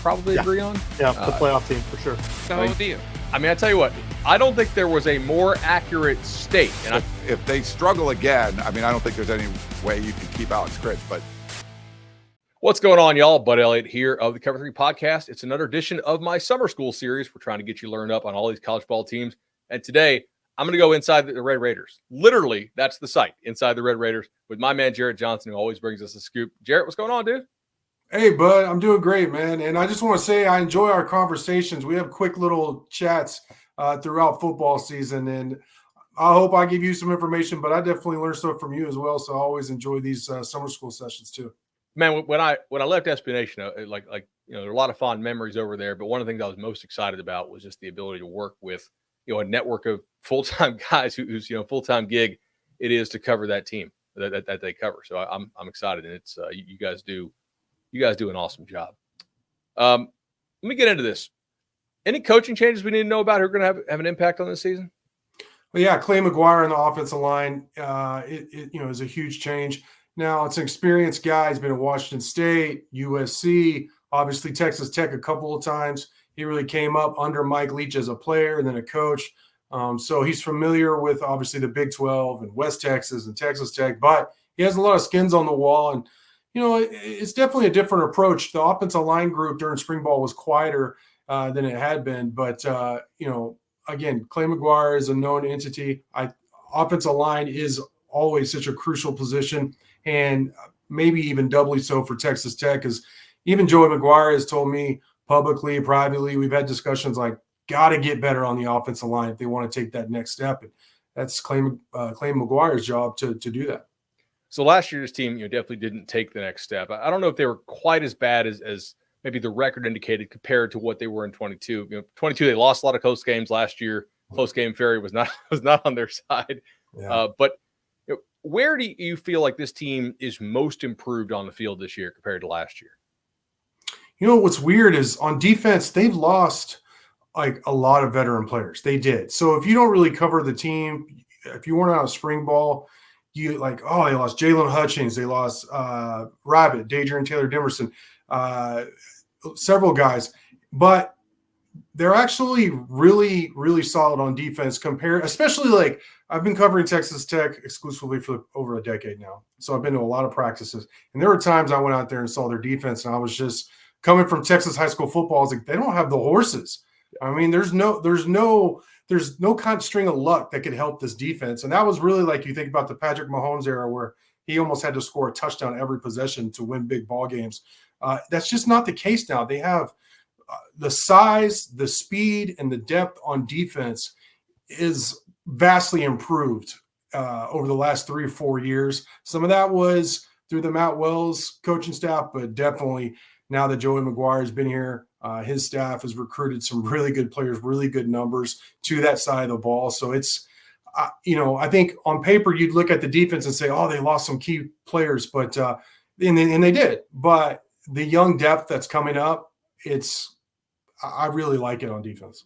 probably agree on. Yeah, the playoff team for sure. So do you. I mean, I tell you what, I don't think there was a more accurate state. And if they struggle again, I mean, I don't think there's any way you can keep Alex Critch, but. What's going on, y'all? Bud Elliott here of the Cover 3 Podcast. It's another edition of my summer school series. We're trying to get you learned up on all these college ball teams. And today, I'm going to go inside the Red Raiders. Literally, that's the site, inside the Red Raiders, with my man, Jarret Johnson, who always brings us a scoop. Jarret, what's going on, dude? Hey, bud, I'm doing great, man. And I just want to say I enjoy our conversations. We have quick little chats throughout football season, and I hope I give you some information, but I definitely learn stuff from you as well. So I always enjoy these summer school sessions too. Man, when I left SB Nation, like there are a lot of fond memories over there. But one of the things I was most excited about was just the ability to work with a network of full-time guys whose full-time gig it is to cover that team that they cover. So I'm excited, and it's you guys do an awesome job. Let me get into this. Any coaching changes we need to know about who are going to have an impact on this season? Well, yeah, Clay McGuire on the offensive line, is a huge change. Now, it's an experienced guy. He's been at Washington State, USC, obviously Texas Tech a couple of times. He really came up under Mike Leach as a player and then a coach. So he's familiar with, obviously, the Big 12 and West Texas and Texas Tech. But he has a lot of skins on the wall. And, it's definitely a different approach. The offensive line group during spring ball was quieter than it had been. But, again, Clay McGuire is a known entity. Offensive line is always such a crucial position, and maybe even doubly so for Texas Tech, because even Joey McGuire has told me publicly, privately, we've had discussions like, got to get better on the offensive line if they want to take that next step. And that's Clay McGuire's job to do that. So last year's team, definitely didn't take the next step. I don't know if they were quite as bad as maybe the record indicated compared to what they were in 22. 22, they lost a lot of close games last year. Close game fairy was not on their side. Yeah. But where do you feel like this team is most improved on the field this year compared to last year? What's weird is on defense, they've lost like a lot of veteran players. They did. So if you don't really cover the team, if you weren't out of spring ball, they lost Jalen Hutchings. They lost Rabbit, Dadrian Taylor-Demerson, several guys. But they're actually really, really solid on defense especially like I've been covering Texas Tech exclusively for over a decade now. So I've been to a lot of practices. And there were times I went out there and saw their defense, and I was just coming from Texas high school football. I was like, they don't have the horses. I mean, there's no kind of string of luck that could help this defense. And that was really like you think about the Patrick Mahomes era where he almost had to score a touchdown every possession to win big ball games. That's just not the case now. They have the size, the speed, and the depth on defense is vastly improved over the last 3 or 4 years. Some of that was through the Matt Wells coaching staff, but definitely now that Joey McGuire has been here, his staff has recruited some really good players, really good numbers to that side of the ball. So it's, I think on paper you'd look at the defense and say, oh, they lost some key players, but and they did. But the young depth that's coming up, I really like it on defense.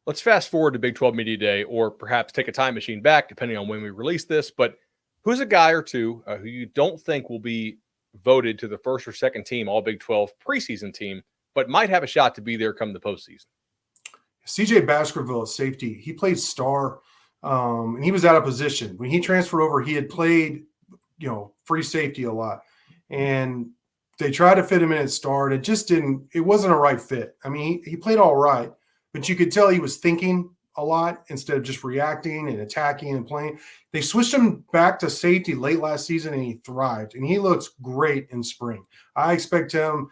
Let's fast forward to Big 12 Media Day, or perhaps take a time machine back, depending on when we release this. But who's a guy or two who you don't think will be voted to the first or second team, all Big 12 preseason team, but might have a shot to be there come the postseason? CJ Baskerville at safety. He played star, and he was out of position. When he transferred over, he had played, free safety a lot. And they tried to fit him in at star, and it wasn't a right fit. I mean, he played all right, but you could tell he was thinking a lot instead of just reacting and attacking and playing. They switched him back to safety late last season, and he thrived, and he looks great in spring. I expect him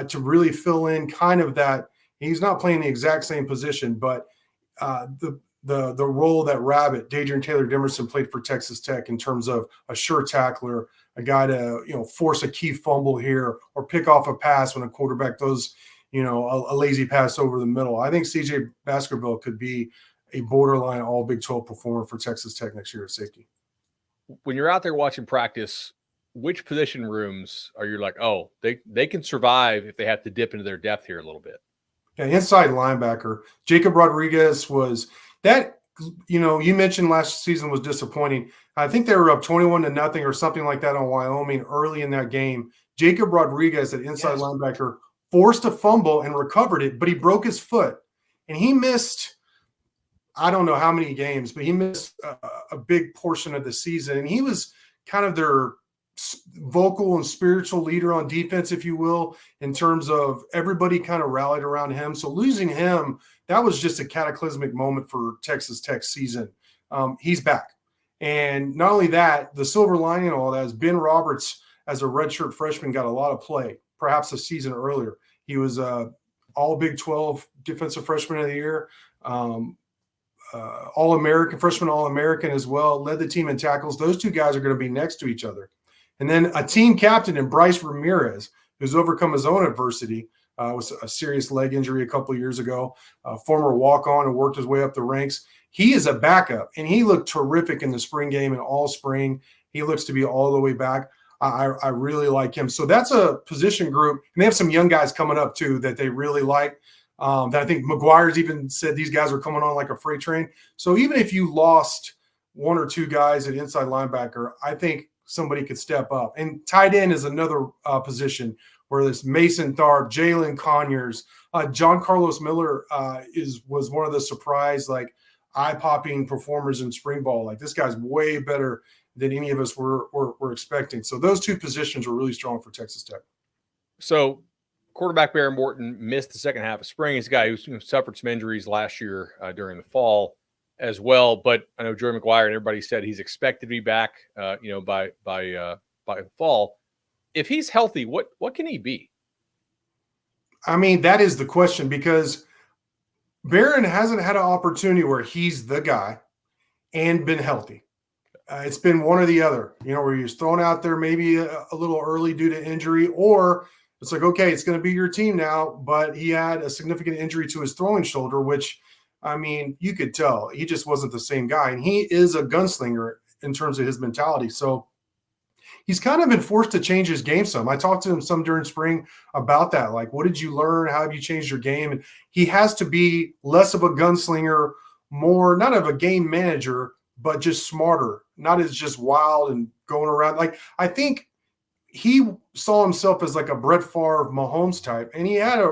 to really fill in kind of that. He's not playing the exact same position, but the role that Rabbit, Dadrian Taylor-Demerson, played for Texas Tech in terms of a sure tackler, a guy to force a key fumble here or pick off a pass when a quarterback throws a lazy pass over the middle. I think CJ Baskerville could be a borderline all Big 12 performer for Texas Tech next year at safety. When you're out there watching practice, which position rooms are you like, oh, they can survive if they have to dip into their depth here a little bit? Yeah, inside linebacker. Jacob Rodriguez was that, you mentioned last season was disappointing. I think they were up 21-0 or something like that on Wyoming early in that game. Jacob Rodriguez at inside linebacker forced a fumble and recovered it, but he broke his foot. And he missed, I don't know how many games, but he missed a big portion of the season. And he was kind of their vocal and spiritual leader on defense, if you will, in terms of everybody kind of rallied around him. So losing him, that was just a cataclysmic moment for Texas Tech's season. He's back. And not only that, the silver lining and all that is Ben Roberts, as a redshirt freshman, got a lot of play, perhaps a season earlier. He was all Big 12 defensive freshman of the year, All-American, freshman All-American as well, led the team in tackles. Those two guys are going to be next to each other. And then a team captain in Bryce Ramirez, who's overcome his own adversity, was a serious leg injury a couple of years ago, former walk-on and worked his way up the ranks. He is a backup, and he looked terrific in the spring game and all spring. He looks to be all the way back. I really like him. So that's a position group. And they have some young guys coming up, too, that they really like. That I think McGuire's even said these guys are coming on like a freight train. So even if you lost one or two guys at inside linebacker, I think somebody could step up. And tight end is another position where this Mason Tharp, Jalen Conyers, John Carlos Miller was one of the surprise, like, eye-popping performers in spring ball. Like, this guy's way better than any of us were expecting. So those two positions were really strong for Texas Tech. So quarterback Barron Morton missed the second half of spring. He's a guy who suffered some injuries last year during the fall as well. But I know Joey McGuire and everybody said he's expected to be back, by fall. If he's healthy, what can he be? I mean, that is the question, because Barron hasn't had an opportunity where he's the guy and been healthy. It's been one or the other, where he was thrown out there maybe a little early due to injury, or it's like, okay, it's going to be your team now, but he had a significant injury to his throwing shoulder, which, I mean, you could tell he just wasn't the same guy. And he is a gunslinger in terms of his mentality. So he's kind of been forced to change his game some. I talked to him some during spring about that. Like, what did you learn? How have you changed your game? And he has to be less of a gunslinger, more not of a game manager, but just smarter, not as just wild and going around. Like, I think he saw himself as like a Brett Favre, Mahomes type. And he had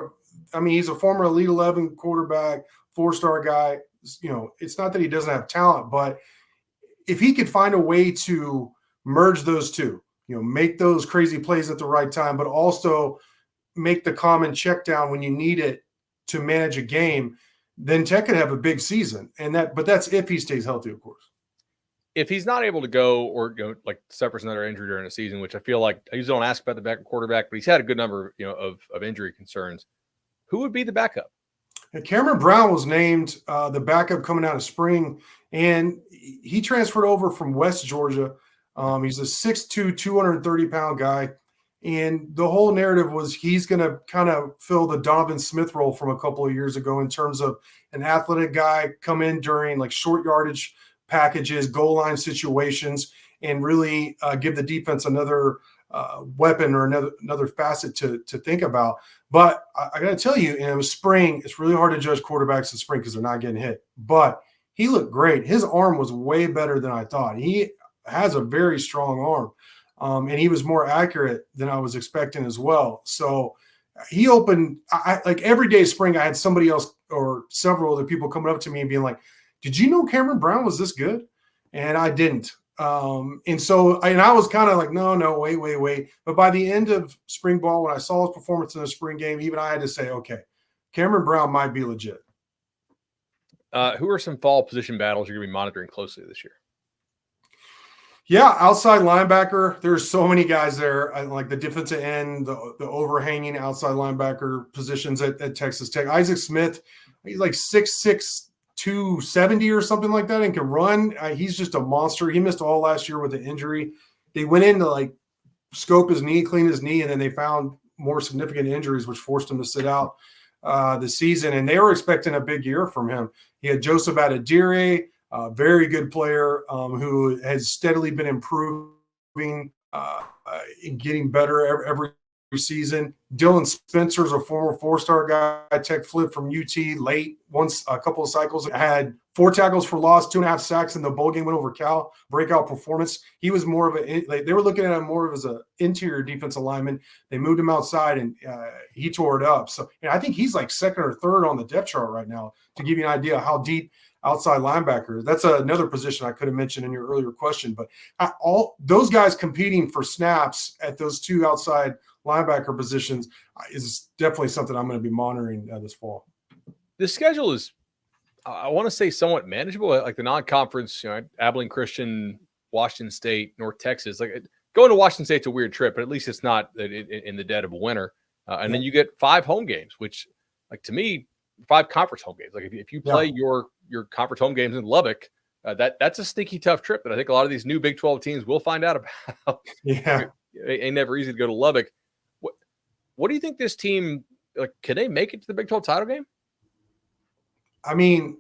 he's a former Elite 11 quarterback, 4-star guy. It's not that he doesn't have talent, but if he could find a way to merge those two, make those crazy plays at the right time, but also make the common check down when you need it to manage a game, then Tech could have a big season. But that's if he stays healthy, of course. If he's not able to go, or like suffers another injury during the season, which I feel like I usually don't ask about the backup quarterback, but he's had a good number, of injury concerns. Who would be the backup? Cameron Brown was named the backup coming out of spring, and he transferred over from West Georgia. He's a 6'2", 230-pound guy, and the whole narrative was he's going to kind of fill the Donovan Smith role from a couple of years ago in terms of an athletic guy come in during like short yardage packages, goal line situations, and really give the defense another weapon or another facet to think about. But I got to tell you, it was spring. It's really hard to judge quarterbacks in spring because they're not getting hit. But he looked great. His arm was way better than I thought. He has a very strong arm, and he was more accurate than I was expecting as well. So he opened like every day of spring, I had somebody else or several other people coming up to me and being like, did you know Cameron Brown was this good? And I didn't. And I was kind of like, no, wait. But by the end of spring ball, when I saw his performance in the spring game, even I had to say, okay, Cameron Brown might be legit. Who are some fall position battles you're going to be monitoring closely this year? Yeah, outside linebacker. There's so many guys there. I like the defensive end, the overhanging outside linebacker positions at Texas Tech. Isaac Smith, he's like 6'6", 270 or something like that, and can run. He's just a monster. He missed all last year with an injury. They went in to like scope his knee, clean his knee, and then they found more significant injuries, which forced him to sit out the season. And they were expecting a big year from him. He had Joseph Adedire, a very good player who has steadily been improving and getting better every season. Dylan Spencer's a former 4-star guy. Tech flipped from UT late, once a couple of cycles, had 4 tackles for loss, 2.5 sacks in the bowl game win over Cal. Breakout performance. He was more of they were looking at him more of as an interior defensive lineman. They moved him outside, and he tore it up. So I think he's like second or third on the depth chart right now, to give you an idea of how deep outside linebacker. That's another position I could have mentioned in your earlier question. But all those guys competing for snaps at those 2 outside linebacker positions is definitely something I'm going to be monitoring this fall. The schedule is, I want to say, somewhat manageable. Like the non-conference, Abilene Christian, Washington State, North Texas. Like going to Washington State's a weird trip, but at least it's not in the dead of winter. And then you get 5 home games, which, like, to me, 5 conference home games. Like if you play your conference home games in Lubbock, that's a sneaky tough trip that I think a lot of these new Big 12 teams will find out about. Yeah, it ain't never easy to go to Lubbock. What do you think this team, like, can they make it to the Big 12 title game? I mean,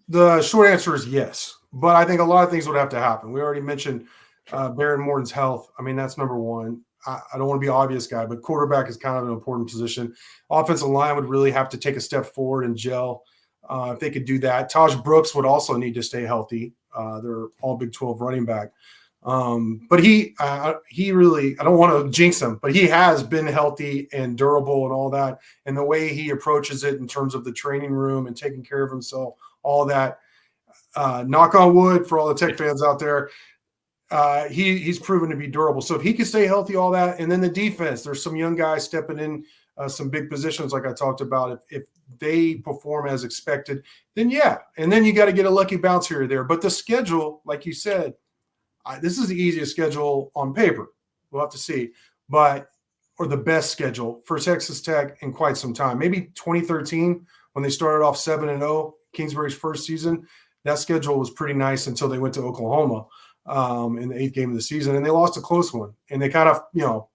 the short answer is yes, but I think a lot of things would have to happen. We already mentioned Baron Morton's health. I mean, that's number one. I don't want to be an obvious guy, but quarterback is kind of an important position. Offensive line would really have to take a step forward and gel. If they could do that, Taj Brooks would also need to stay healthy. They're all Big 12 running back. But he really, I don't want to jinx him, but he has been healthy and durable and all that. And the way he approaches it in terms of the training room and taking care of himself, all that, knock on wood for all the Tech fans out there. He's proven to be durable. So if he can stay healthy, all that, and then the defense, there's some young guys stepping in some big positions like I talked about. If they perform as expected, then yeah. And then you got to get a lucky bounce here or there. But the schedule, like you said, this is the easiest schedule on paper. We'll have to see. Or the best schedule for Texas Tech in quite some time. Maybe 2013 when they started off 7-0, Kingsbury's first season. That schedule was pretty nice until they went to Oklahoma in the 8th game of the season, and they lost a close one. And they kind of,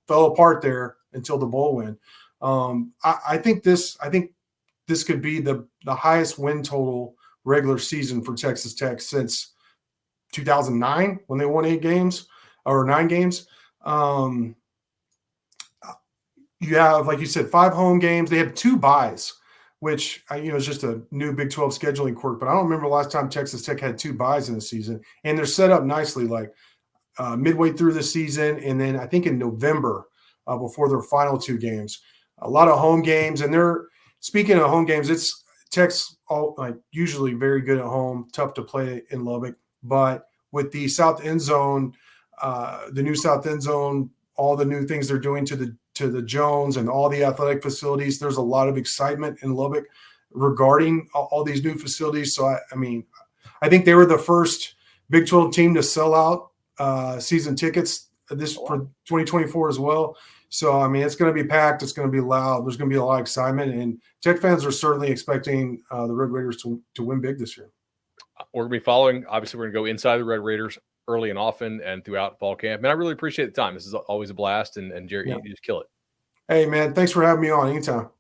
fell apart there until the bowl win. I think this could be the highest win total regular season for Texas Tech since 2009 when they won 8 games or 9 games. You have, like you said, 5 home games. They have 2 byes, which is just a new Big 12 scheduling quirk. But I don't remember the last time Texas Tech had 2 byes in the season. And they're set up nicely, like midway through the season, and then I think in November before their final 2 games. A lot of home games, and speaking of home games, it's Tech's usually very good at home, tough to play in Lubbock. But with the South End Zone, the new South End Zone, all the new things they're doing to the Jones and all the athletic facilities, there's a lot of excitement in Lubbock regarding all these new facilities. So, I think they were the first Big 12 team to sell out season tickets for 2024 as well. So, it's going to be packed. It's going to be loud. There's going to be a lot of excitement. And Tech fans are certainly expecting the Red Raiders to win big this year. We're going to be following. Obviously, we're going to go inside the Red Raiders early and often and throughout fall camp. And I really appreciate the time. This is always a blast. And Jarret, you just kill it. Hey, man, thanks for having me on anytime.